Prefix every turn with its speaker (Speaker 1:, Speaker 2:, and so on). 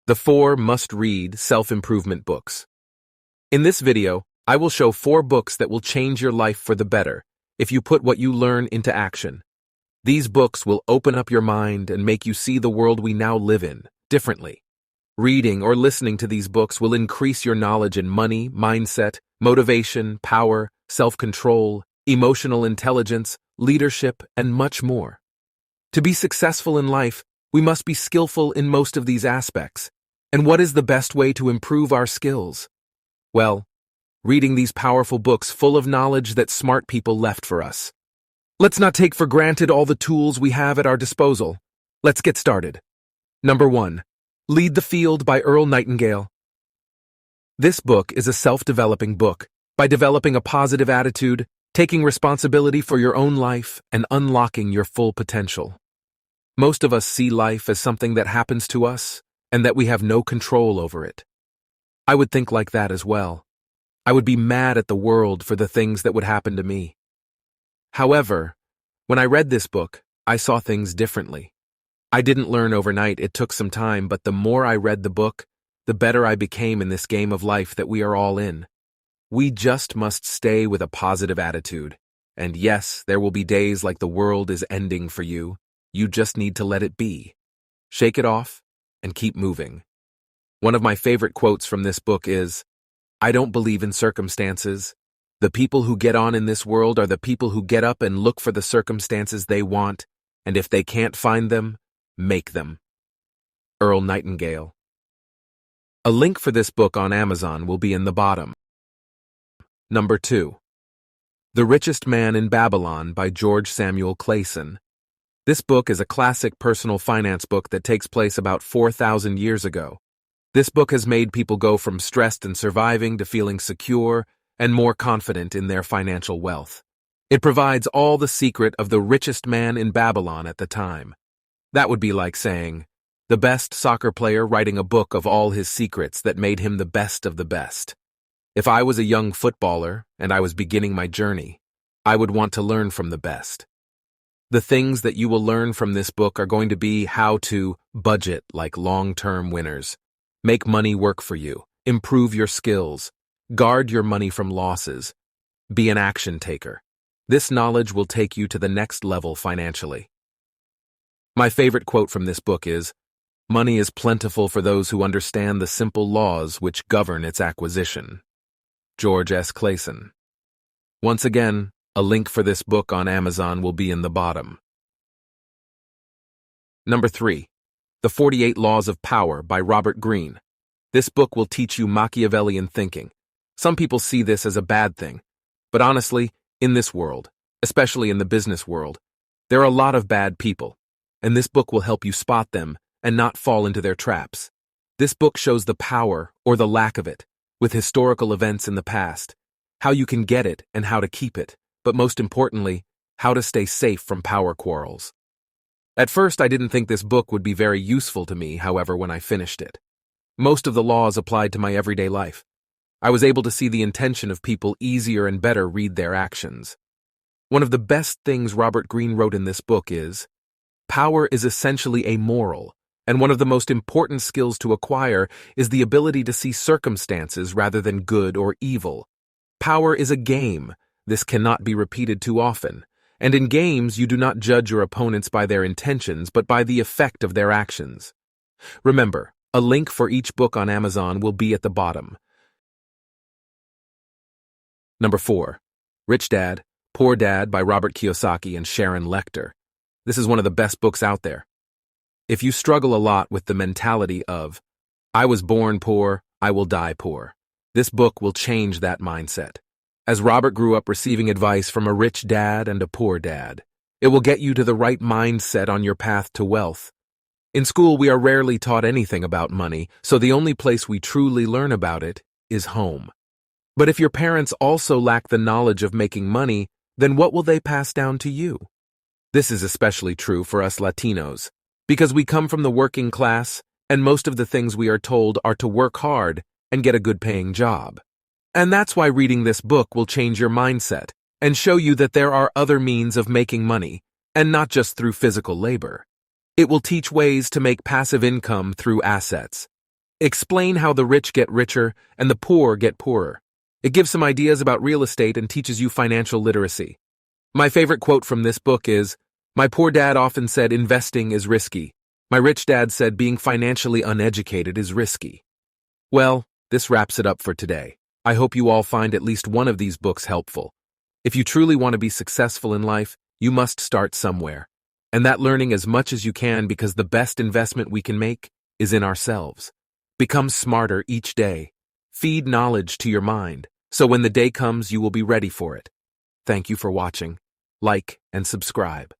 Speaker 1: The 4 must-read self-improvement books. In this video, I will show 4 books that will change your life for the better if you put what you learn into action. These books will open up your mind and make you see the world we now live in differently. Reading or listening to these books will increase your knowledge in money, mindset, motivation, power, self-control, emotional intelligence, leadership, and much more. To be successful in life, we must be skillful in most of these aspects. And what is the best way to improve our skills? Well, reading these powerful books full of knowledge that smart people left for us. Let's not take for granted all the tools we have at our disposal. Let's get started. Number 1. Lead the Field by Earl Nightingale. This book is a self-developing book. By developing a positive attitude, taking responsibility for your own life, and unlocking your full potential. Most of us see life as something that happens to us, and that we have no control over it. I would think like that as well. I would be mad at the world for the things that would happen to me. However, when I read this book, I saw things differently. I didn't learn overnight, it took some time, but the more I read the book, the better I became in this game of life that we are all in. We just must stay with a positive attitude. And yes, there will be days like the world is ending for you. You just need to let it be. Shake it off and keep moving. One of my favorite quotes from this book is, "I don't believe in circumstances. The people who get on in this world are the people who get up and look for the circumstances they want, and if they can't find them, make them." Earl Nightingale. A link for this book on Amazon will be in the bottom. Number 2. The Richest Man in Babylon by George Samuel Clayson. This book is a classic personal finance book that takes place about 4,000 years ago. This book has made people go from stressed and surviving to feeling secure and more confident in their financial wealth. It provides all the secret of the richest man in Babylon at the time. That would be like saying, the best soccer player writing a book of all his secrets that made him the best of the best. If I was a young footballer and I was beginning my journey, I would want to learn from the best. The things that you will learn from this book are going to be how to budget like long-term winners, make money work for you, improve your skills, guard your money from losses, be an action taker. This knowledge will take you to the next level financially. My favorite quote from this book is, "Money is plentiful for those who understand the simple laws which govern its acquisition." George S. Clayson. Once again, a link for this book on Amazon will be in the bottom. Number 3. The 48 Laws of Power by Robert Greene. This book will teach you Machiavellian thinking. Some people see this as a bad thing, but honestly, in this world, especially in the business world, there are a lot of bad people, and this book will help you spot them and not fall into their traps. This book shows the power, or the lack of it, with historical events in the past, how you can get it and how to keep it, but most importantly, how to stay safe from power quarrels. At first, I didn't think this book would be very useful to me, however, when I finished it. Most of the laws applied to my everyday life. I was able to see the intention of people easier and better read their actions. One of the best things Robert Greene wrote in this book is, power is essentially amoral, and one of the most important skills to acquire is the ability to see circumstances rather than good or evil. Power is a game. This cannot be repeated too often. And in games, you do not judge your opponents by their intentions, but by the effect of their actions. Remember, a link for each book on Amazon will be at the bottom. Number 4. Rich Dad, Poor Dad by Robert Kiyosaki and Sharon Lechter. This is one of the best books out there. If you struggle a lot with the mentality of, I was born poor, I will die poor, this book will change that mindset. As Robert grew up receiving advice from a rich dad and a poor dad, it will get you to the right mindset on your path to wealth. In school, we are rarely taught anything about money, so the only place we truly learn about it is home. But if your parents also lack the knowledge of making money, then what will they pass down to you? This is especially true for us Latinos, because we come from the working class, and most of the things we are told are to work hard and get a good-paying job. And that's why reading this book will change your mindset and show you that there are other means of making money, and not just through physical labor. It will teach ways to make passive income through assets. explain how the rich get richer and the poor get poorer. It gives some ideas about real estate and teaches you financial literacy. My favorite quote from this book is, "My poor dad often said investing is risky. My rich dad said being financially uneducated is risky." Well, this wraps it up for today. I hope you all find at least one of these books helpful. If you truly want to be successful in life, you must start somewhere. And that learning as much as you can, because the best investment we can make is in ourselves. Become smarter each day. Feed knowledge to your mind, so when the day comes you will be ready for it. Thank you for watching. Like and subscribe.